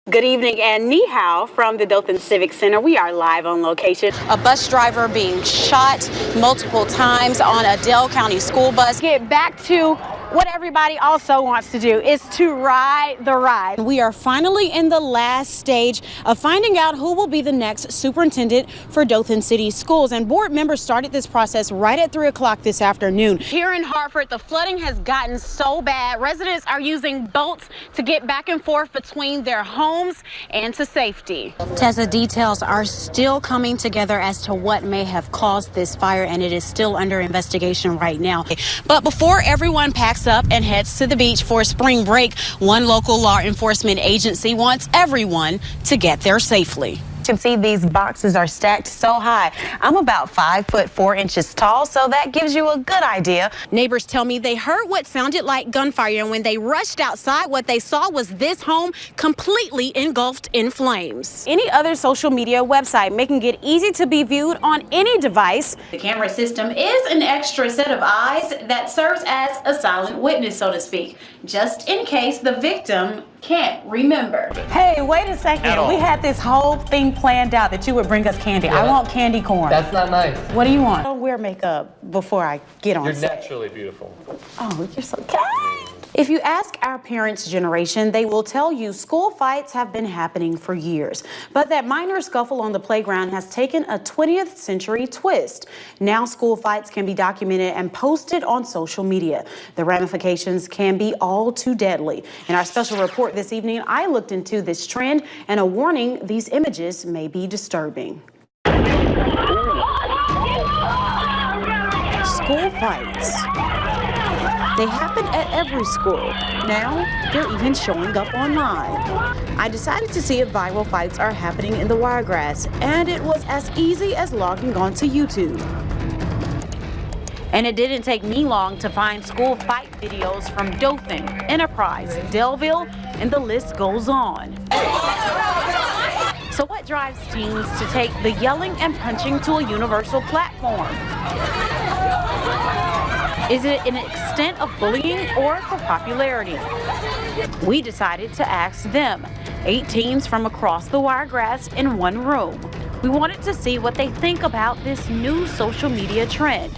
Good evening and ni hao from the Dothan Civic Center. We are live on location. A bus driver being shot multiple times on a Dale County school bus. Get back to what everybody also wants to do is to ride the ride. We are finally in the last stage of finding out who will be the next superintendent for Dothan City Schools. And board members started this process right at 3 o'clock this afternoon. Here in Hartford, the flooding has gotten so bad. Residents are using boats to get back and forth between their homes and to safety. Tessa, details are still coming together as to what may have caused this fire, and it is still under investigation right now. But before everyone packs up and heads to the beach for spring break, one local law enforcement agency wants everyone to get there safely. You can see these boxes are stacked so high. I'm about 5'4" tall, so that gives you a good idea. Neighbors tell me they heard what sounded like gunfire, and when they rushed outside, what they saw was this home completely engulfed in flames. Any other social media website making it easy to be viewed on any device. The camera system is an extra set of eyes that serves as a silent witness, so to speak, just in case the victim can't remember. Hey, wait a second. We had this whole thing planned out that you would bring us candy. Yeah. I want candy corn. That's not nice. What do you want? I don't wear makeup before I get on set. You're naturally beautiful. Oh, you're so kind. If you ask our parents' generation, they will tell you school fights have been happening for years. But that minor scuffle on the playground has taken a 20th century twist. Now school fights can be documented and posted on social media. The ramifications can be all too deadly. In our special report this evening, I looked into this trend and a warning: these images may be disturbing. School fights. They happen at every school. Now, they're even showing up online. I decided to see if viral fights are happening in the Wiregrass, and it was as easy as logging on to YouTube. And it didn't take me long to find school fight videos from Dothan, Enterprise, Delville, and the list goes on. So what drives teens to take the yelling and punching to a universal platform? Is it an extent of bullying or for popularity? We decided to ask them, 8 teens from across the Wiregrass in one room. We wanted to see what they think about this new social media trend,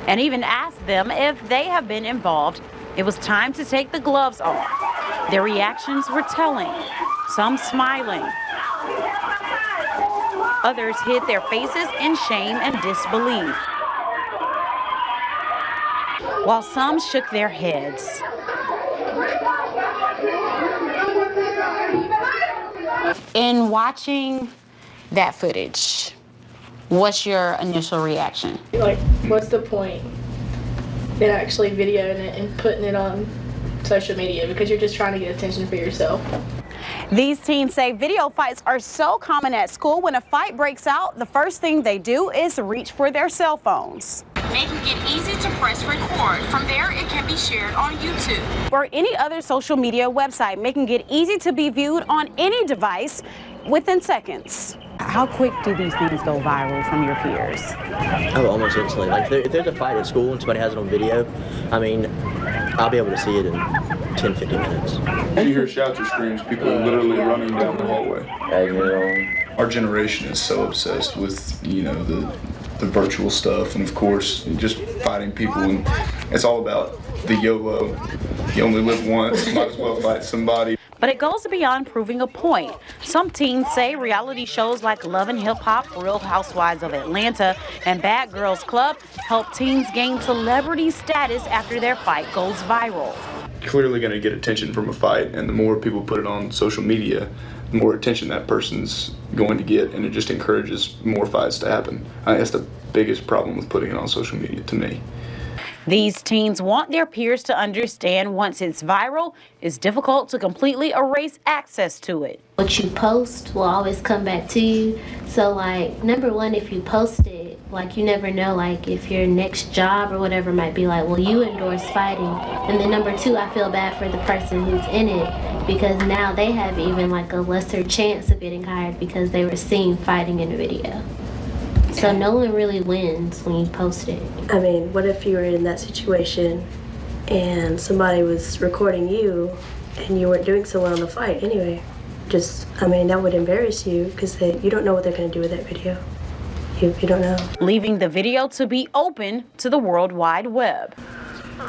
and even asked them if they have been involved. It was time to take the gloves off. Their reactions were telling, some smiling. Others hid their faces in shame and disbelief, while some shook their heads. In watching that footage, what's your initial reaction? Like, what's the point in actually videoing it and putting it on social media? Because you're just trying to get attention for yourself. These teens say video fights are so common at school. When a fight breaks out, the first thing they do is reach for their cell phones. Making it easy to press record. From there, it can be shared on YouTube. Or any other social media website, making it easy to be viewed on any device within seconds. How quick do these things go viral from your peers? Oh, almost instantly. Like if there's a fight at school and somebody has it on video, I mean, I'll be able to see it in 10, 15 minutes. You hear shouts or screams, people are literally running down the hallway. Our generation is so obsessed with, you know, the virtual stuff, and of course, just fighting people, and it's all about the YOLO. You only live once, might as well fight somebody. But it goes beyond proving a point. Some teens say reality shows like Love and Hip Hop, Real Housewives of Atlanta, and Bad Girls Club help teens gain celebrity status after their fight goes viral. Clearly going to get attention from a fight, and the more people put it on social media, the more attention that person's going to get, and it just encourages more fights to happen. I think that's the biggest problem with putting it on social media to me. These teens want their peers to understand once it's viral, it's difficult to completely erase access to it. What you post will always come back to you. So like, number one, if you post it, like you never know, like if your next job or whatever might be like, well, you endorse fighting. And then number two, I feel bad for the person who's in it, because now they have even like a lesser chance of getting hired because they were seen fighting in a video. So no one really wins when you post it. I mean, what if you were in that situation and somebody was recording you and you weren't doing so well in the fight anyway? just, I mean, that would embarrass you because you don't know what they're going to do with that video. You don't know. Leaving the video to be open to the World Wide Web.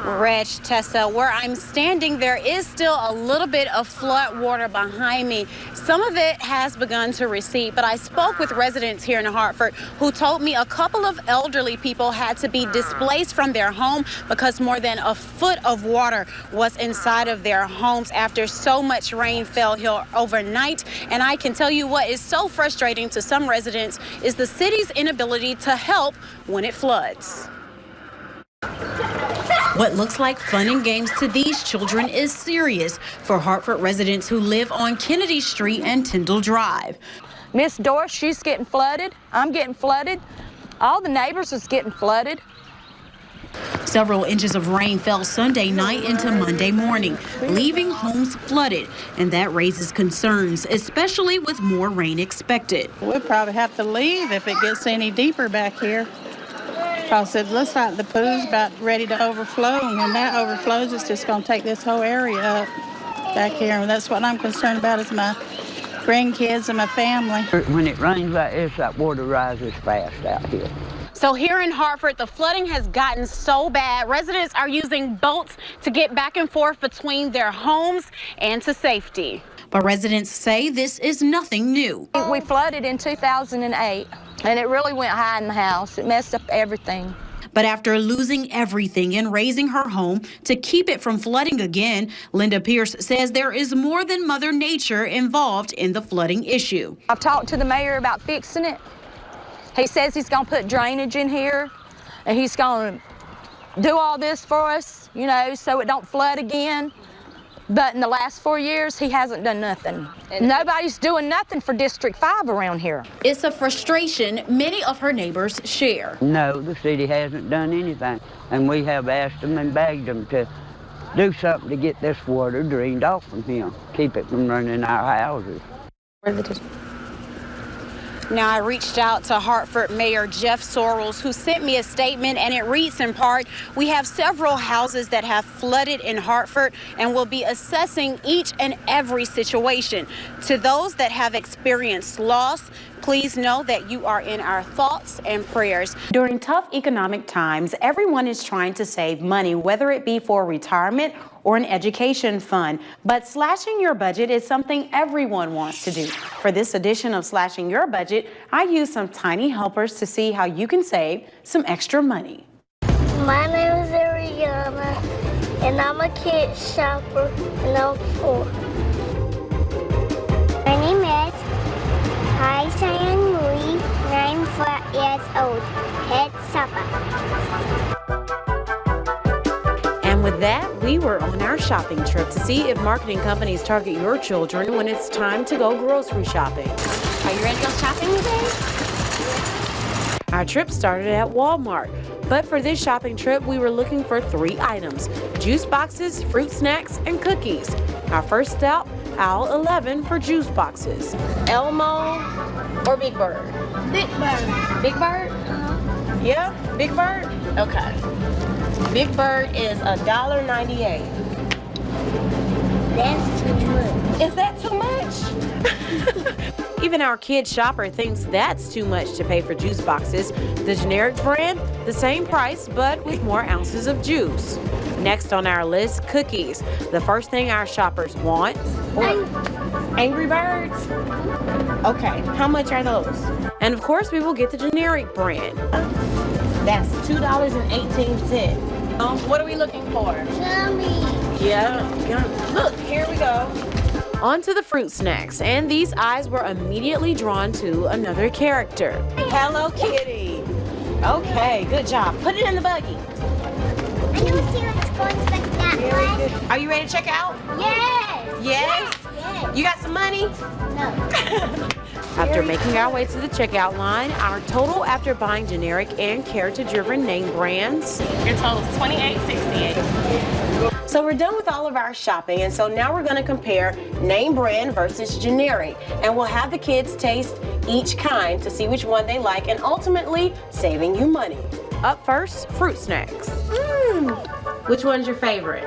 Reg, Tessa, where I'm standing, there is still a little bit of flood water behind me. Some of it has begun to recede, but I spoke with residents here in Hartford who told me a couple of elderly people had to be displaced from their home because more than a foot of water was inside of their homes after so much rain fell here overnight. And I can tell you what is so frustrating to some residents is the city's inability to help when it floods. What looks like fun and games to these children is serious for Hartford residents who live on Kennedy Street and Tyndall Drive. Miss Doris, she's getting flooded. I'm getting flooded. All the neighbors is getting flooded. Several inches of rain fell Sunday night into Monday morning, leaving homes flooded, and that raises concerns, especially with more rain expected. We'll probably have to leave if it gets any deeper back here. Because it looks like the pool's about ready to overflow, and when that overflows, it's just going to take this whole area up back here. And that's what I'm concerned about is my grandkids and my family. When it rains like this, that water rises fast out here. So here in Hartford, the flooding has gotten so bad, residents are using boats to get back and forth between their homes and to safety. But residents say this is nothing new. We flooded in 2008, and it really went high in the house. It messed up everything. But after losing everything and raising her home to keep it from flooding again, Linda Pierce says there is more than Mother Nature involved in the flooding issue. I've talked to the mayor about fixing it. He says he's going to put drainage in here, and he's going to do all this for us, you know, so it don't flood again. But in the last 4 years, he hasn't done nothing. Nobody's doing nothing for District 5 around here. It's a frustration many of her neighbors share. No, the city hasn't done anything, and we have asked them and begged them to do something to get this water drained off from here, keep it from running our houses. Now, I reached out to Hartford Mayor Jeff Sorrells, who sent me a statement, and it reads in part, "We have several houses that have flooded in Hartford and will be assessing each and every situation. To those that have experienced loss, please know that you are in our thoughts and prayers." During tough economic times, everyone is trying to save money, whether it be for retirement or an education fund. But slashing your budget is something everyone wants to do. For this edition of Slashing Your Budget, I used some tiny helpers to see how you can save some extra money. My name is Ariana, and I'm a kid shopper, and I'm 4. My name is Cheyenne Louis, and I'm 4 years old, head shopper. And with that, we were on our shopping trip to see if marketing companies target your children when it's time to go grocery shopping. Are you ready to go shopping today? Our trip started at Walmart, but for this shopping trip, we were looking for 3 items: juice boxes, fruit snacks, and cookies. Our first stop, aisle 11 for juice boxes. Elmo or Big Bird? Big Bird. Big Bird? Yeah, Big Bird? Okay. Big Bird is $1.98. That's too much. Is that too much? Even our kid shopper thinks that's too much to pay for juice boxes. The generic brand, the same price, but with more ounces of juice. Next on our list, cookies. The first thing our shoppers want. Angry Birds? Okay, how much are those? And of course, we will get the generic brand. That's $2.18. What are we looking for? Yummy. Yeah. Look, here we go. On to the fruit snacks, and these eyes were immediately drawn to another character. Hello Kitty. Okay, good job. Put it in the buggy. I don't see what's going like that one. Are you ready to check out? Yes. Yes? Yes. You got some money? No. After making our way to the checkout line, our total after buying generic and character-driven name brands. Your total is $28.68. So we're done with all of our shopping, and so now we're going to compare name brand versus generic, and we'll have the kids taste each kind to see which one they like, and ultimately saving you money. Up first, fruit snacks. Which one's your favorite?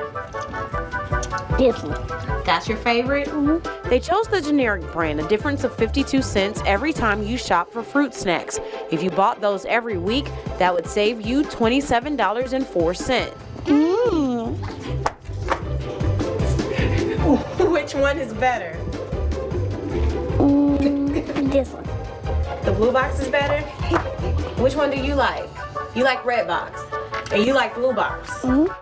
This one. That's your favorite? Mm-hmm. They chose the generic brand, a difference of 52 cents every time you shop for fruit snacks. If you bought those every week, that would save you $27.04. Which one is better? This one. The blue box is better? Which one do you like? You like red box, and you like blue box.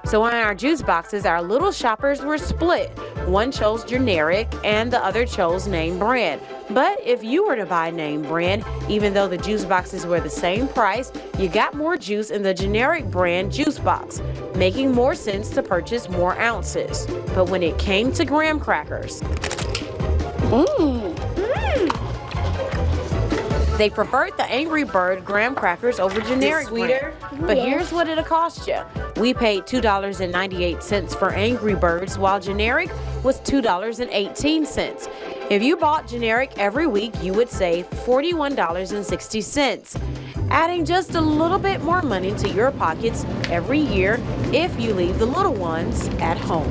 So on our juice boxes, our little shoppers were split. One chose generic and the other chose name brand. But if you were to buy name brand, even though the juice boxes were the same price, you got more juice in the generic brand juice box, making more sense to purchase more ounces. But when it came to graham crackers, they preferred the Angry Bird graham crackers over generic sweeter? brand. But here's what it'll cost you. We paid $2.98 for Angry Birds, while generic was $2.18. If you bought generic every week, you would save $41.60, adding just a little bit more money to your pockets every year if you leave the little ones at home.